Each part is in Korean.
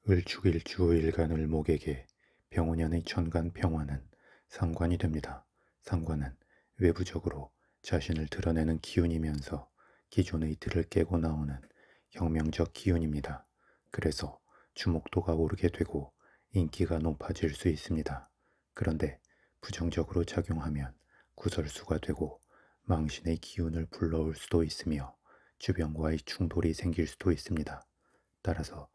을축일주 일간을목에게 병원연의 천간 평화는 상관이 됩니다. 상관은 외부적으로 자신을 드러내는 기운이면서 기존의 틀을 깨고 나오는 혁명적 기운입니다. 그래서 주목도가 오르게 되고 인기가 높아질 수 있습니다. 그런데 부정적으로 작용하면 구설수가 되고 망신의 기운을 불러올 수도 있으며 주변과의 충돌이 생길 수도 있습니다. 따라서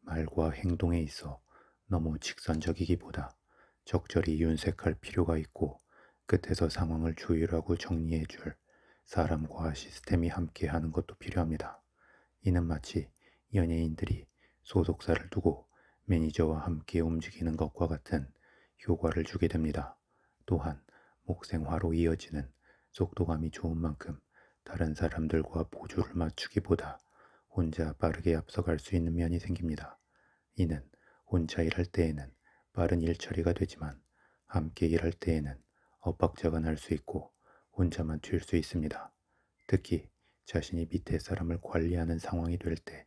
말과 행동에 있어 너무 직선적이기보다 적절히 윤색할 필요가 있고 끝에서 상황을 조율하고 정리해 줄 사람과 시스템이 함께 하는 것도 필요합니다. 이는 마치 연예인들이 소속사를 두고 매니저와 함께 움직이는 것과 같은 효과를 주게 됩니다. 또한 목생화로 이어지는 속도감이 좋은 만큼 다른 사람들과 보조를 맞추기보다 혼자 빠르게 앞서갈 수 있는 면이 생깁니다. 이는 혼자 일할 때에는 빠른 일 처리가 되지만 함께 일할 때에는 엇박자가 날 수 있고 혼자만 튈 수 있습니다. 특히 자신이 밑에 사람을 관리하는 상황이 될 때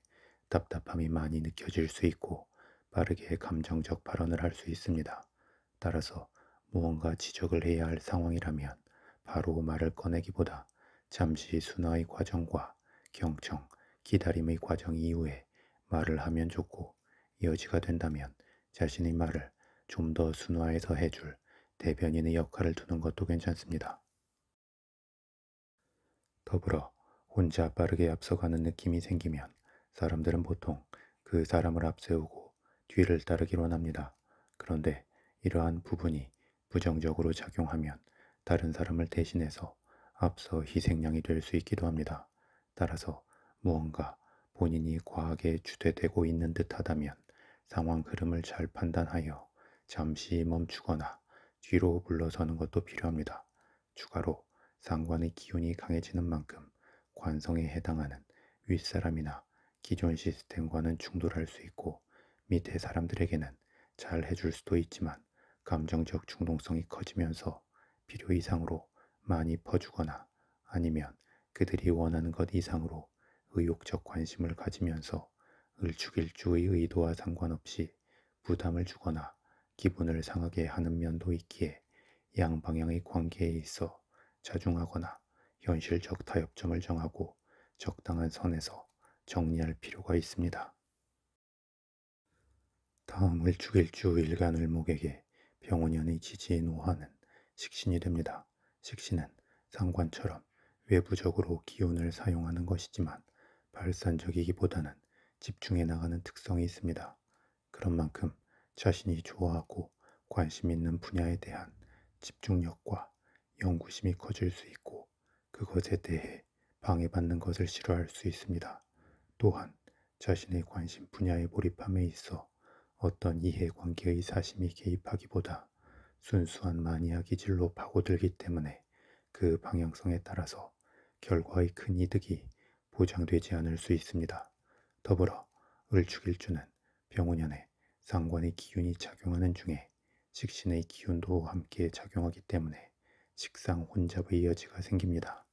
답답함이 많이 느껴질 수 있고 빠르게 감정적 발언을 할 수 있습니다. 따라서 무언가 지적을 해야 할 상황이라면 바로 말을 꺼내기보다 잠시 순화의 과정과 경청, 기다림의 과정 이후에 말을 하면 좋고 여지가 된다면 자신의 말을 좀 더 순화해서 해줄 대변인의 역할을 두는 것도 괜찮습니다. 더불어 혼자 빠르게 앞서가는 느낌이 생기면 사람들은 보통 그 사람을 앞세우고 뒤를 따르기로 합니다. 그런데 이러한 부분이 부정적으로 작용하면 다른 사람을 대신해서 앞서 희생양이 될 수 있기도 합니다. 따라서 무언가 본인이 과하게 주되되고 있는 듯하다면 상황 흐름을 잘 판단하여 잠시 멈추거나 뒤로 물러서는 것도 필요합니다. 추가로 상관의 기운이 강해지는 만큼 관성에 해당하는 윗사람이나 기존 시스템과는 충돌할 수 있고 밑에 사람들에게는 잘 해줄 수도 있지만 감정적 충동성이 커지면서 필요 이상으로 많이 퍼주거나 아니면 그들이 원하는 것 이상으로 의욕적 관심을 가지면서 을축일주의 의도와 상관없이 부담을 주거나 기분을 상하게 하는 면도 있기에 양방향의 관계에 있어 자중하거나 현실적 타협점을 정하고 적당한 선에서 정리할 필요가 있습니다. 다음 을축일주 일간을목에게 병원연의 지지의 노화는 식신이 됩니다. 식신은 상관처럼 외부적으로 기운을 사용하는 것이지만 발산적이기보다는 집중해 나가는 특성이 있습니다. 그런 만큼 자신이 좋아하고 관심 있는 분야에 대한 집중력과 연구심이 커질 수 있고 그것에 대해 방해받는 것을 싫어할 수 있습니다. 또한 자신의 관심 분야에 몰입함에 있어 어떤 이해관계의 사심이 개입하기보다 순수한 마니아 기질로 파고들기 때문에 그 방향성에 따라서 결과의 큰 이득이 보장되지 않을 수 있습니다. 더불어 을축일주는 병원연에 상관의 기운이 작용하는 중에 식신의 기운도 함께 작용하기 때문에 식상 혼잡의 여지가 생깁니다.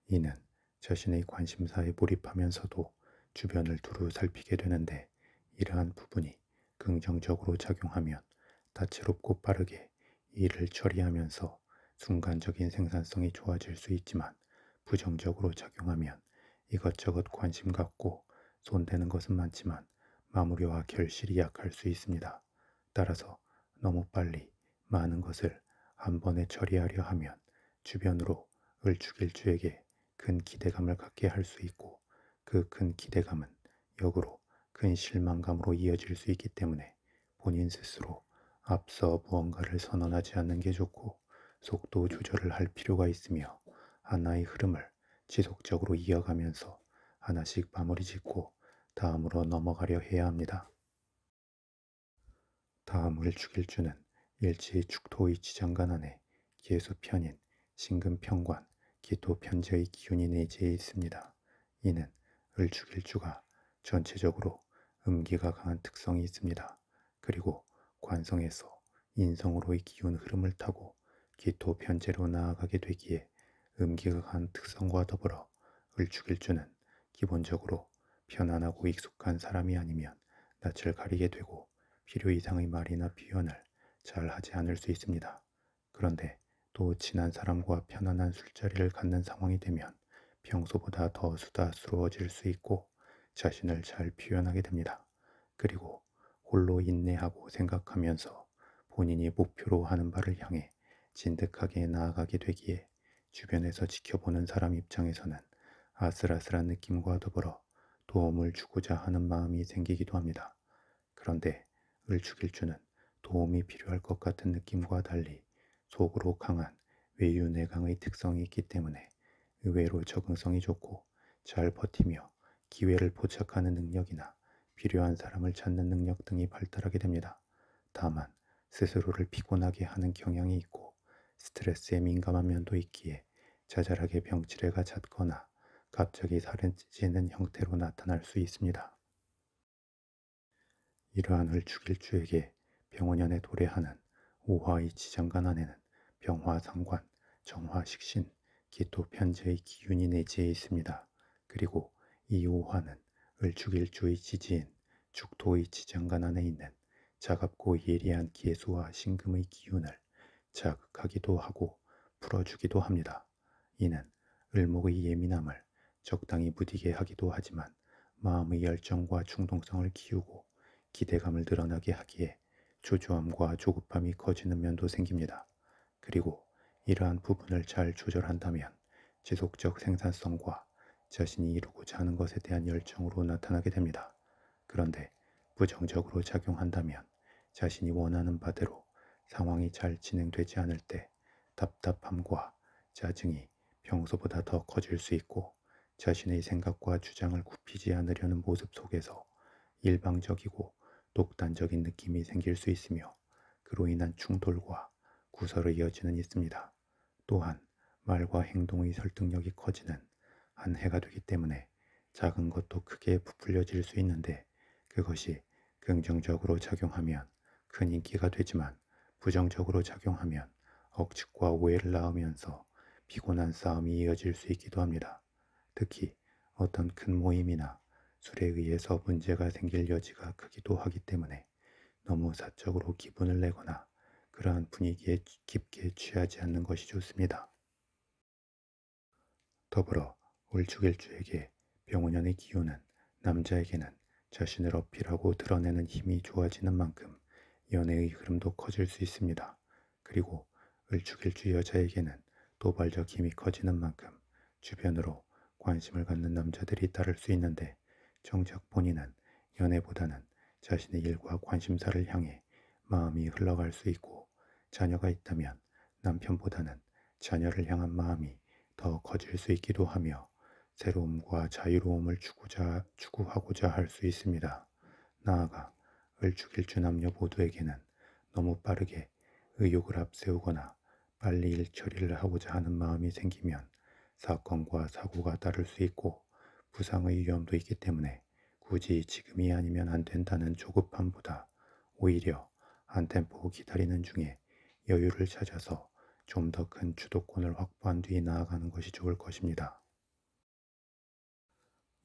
이는 자신의 관심사에 몰입하면서도 주변을 두루 살피게 되는데 이러한 부분이 긍정적으로 작용하면 다채롭고 빠르게 일을 처리하면서 순간적인 생산성이 좋아질 수 있지만 부정적으로 작용하면 이것저것 관심 갖고 손대는 것은 많지만 마무리와 결실이 약할 수 있습니다. 따라서 너무 빨리 많은 것을 한 번에 처리하려 하면 주변으로 을축일주에게 큰 기대감을 갖게 할 수 있고 그 큰 기대감은 역으로 큰 실망감으로 이어질 수 있기 때문에 본인 스스로 앞서 무언가를 선언하지 않는 게 좋고 속도 조절을 할 필요가 있으며 하나의 흐름을 지속적으로 이어가면서 하나씩 마무리 짓고 다음으로 넘어가려 해야 합니다. 다음을 죽일 주는 일지 축토의 지장간 안에 계수편인 신금편관 기토편재의 기운이 내재해 있습니다. 이는 을축일주가 전체적으로 음기가 강한 특성이 있습니다. 그리고 관성에서 인성으로의 기운 흐름을 타고 기토편재로 나아가게 되기에 음기가 강한 특성과 더불어 을축일주는 기본적으로 편안하고 익숙한 사람이 아니면 낯을 가리게 되고 필요 이상의 말이나 표현을 잘 하지 않을 수 있습니다. 그런데 또 친한 사람과 편안한 술자리를 갖는 상황이 되면 평소보다 더 수다스러워질 수 있고 자신을 잘 표현하게 됩니다. 그리고 홀로 인내하고 생각하면서 본인이 목표로 하는 바를 향해 진득하게 나아가게 되기에 주변에서 지켜보는 사람 입장에서는 아슬아슬한 느낌과 더불어 도움을 주고자 하는 마음이 생기기도 합니다. 그런데 을축일주는 도움이 필요할 것 같은 느낌과 달리 속으로 강한 외유내강의 특성이 있기 때문에 의외로 적응성이 좋고 잘 버티며 기회를 포착하는 능력이나 필요한 사람을 찾는 능력 등이 발달하게 됩니다. 다만 스스로를 피곤하게 하는 경향이 있고 스트레스에 민감한 면도 있기에 자잘하게 병치레가 잦거나 갑자기 살이 찌는 형태로 나타날 수 있습니다. 이러한 을축일주에게 병원연에 도래하는 오화의 지장간 안에는 병화상관, 정화식신, 기토편재의 기운이 내재해 있습니다. 그리고 이 오화는 을축일주의 지지인 죽토의 지장간 안에 있는 차갑고 예리한 계수와 신금의 기운을 자극하기도 하고 풀어주기도 합니다. 이는 을목의 예민함을 적당히 무디게 하기도 하지만 마음의 열정과 충동성을 키우고 기대감을 드러나게 하기에 주저함과 조급함이 커지는 면도 생깁니다. 그리고 이러한 부분을 잘 조절한다면 지속적 생산성과 자신이 이루고자 하는 것에 대한 열정으로 나타나게 됩니다. 그런데 부정적으로 작용한다면 자신이 원하는 바대로 상황이 잘 진행되지 않을 때 답답함과 짜증이 평소보다 더 커질 수 있고 자신의 생각과 주장을 굽히지 않으려는 모습 속에서 일방적이고 독단적인 느낌이 생길 수 있으며 그로 인한 충돌과 구설의 여지는 있습니다. 또한 말과 행동의 설득력이 커지는 한 해가 되기 때문에 작은 것도 크게 부풀려질 수 있는데 그것이 긍정적으로 작용하면 큰 인기가 되지만 부정적으로 작용하면 억측과 오해를 낳으면서 피곤한 싸움이 이어질 수 있기도 합니다. 특히 어떤 큰 모임이나 술에 의해서 문제가 생길 여지가 크기도 하기 때문에 너무 사적으로 기분을 내거나 그러한 분위기에 깊게 취하지 않는 것이 좋습니다. 더불어 을축일주에게 병원연의 기운은 남자에게는 자신을 어필하고 드러내는 힘이 좋아지는 만큼 연애의 흐름도 커질 수 있습니다. 그리고 을축일주 여자에게는 도발적 힘이 커지는 만큼 주변으로 관심을 갖는 남자들이 따를 수 있는데 정작 본인은 연애보다는 자신의 일과 관심사를 향해 마음이 흘러갈 수 있고 자녀가 있다면 남편보다는 자녀를 향한 마음이 더 커질 수 있기도 하며 새로움과 자유로움을 추구하고자 할 수 있습니다. 나아가 을축일주 남녀 모두에게는 너무 빠르게 의욕을 앞세우거나 빨리 일 처리를 하고자 하는 마음이 생기면 사건과 사고가 따를 수 있고 부상의 위험도 있기 때문에 굳이 지금이 아니면 안 된다는 조급함보다 오히려 한 템포 기다리는 중에 여유를 찾아서 좀 더 큰 주도권을 확보한 뒤 나아가는 것이 좋을 것입니다.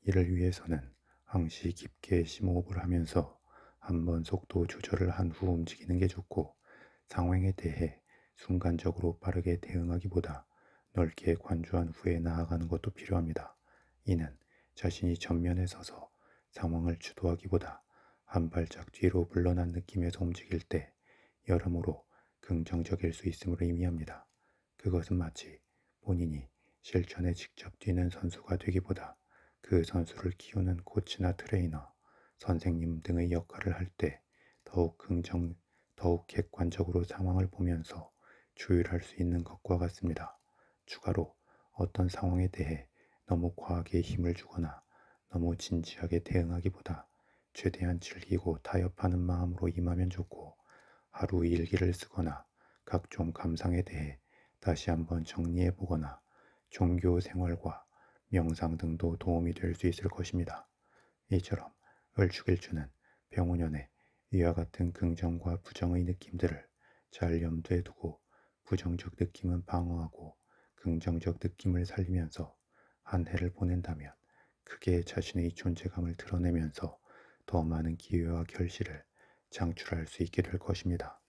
이를 위해서는 항시 깊게 심호흡을 하면서 한번 속도 조절을 한 후 움직이는 게 좋고 상황에 대해 순간적으로 빠르게 대응하기보다 넓게 관주한 후에 나아가는 것도 필요합니다. 이는 자신이 전면에 서서 상황을 주도하기보다 한 발짝 뒤로 물러난 느낌에서 움직일 때 여러모로 긍정적일 수 있음을 의미합니다. 그것은 마치 본인이 실전에 직접 뛰는 선수가 되기보다 그 선수를 키우는 코치나 트레이너, 선생님 등의 역할을 할 때 더욱 객관적으로 상황을 보면서 조율할 수 있는 것과 같습니다. 추가로 어떤 상황에 대해 너무 과하게 힘을 주거나 너무 진지하게 대응하기보다 최대한 즐기고 타협하는 마음으로 임하면 좋고 하루 일기를 쓰거나 각종 감상에 대해 다시 한번 정리해 보거나 종교 생활과 명상 등도 도움이 될 수 있을 것입니다. 이처럼 을축일주는 병오년에 이와 같은 긍정과 부정의 느낌들을 잘 염두에 두고 부정적 느낌은 방어하고 긍정적 느낌을 살리면서 한 해를 보낸다면 크게 자신의 존재감을 드러내면서 더 많은 기회와 결실을 창출할 수 있게 될 것입니다.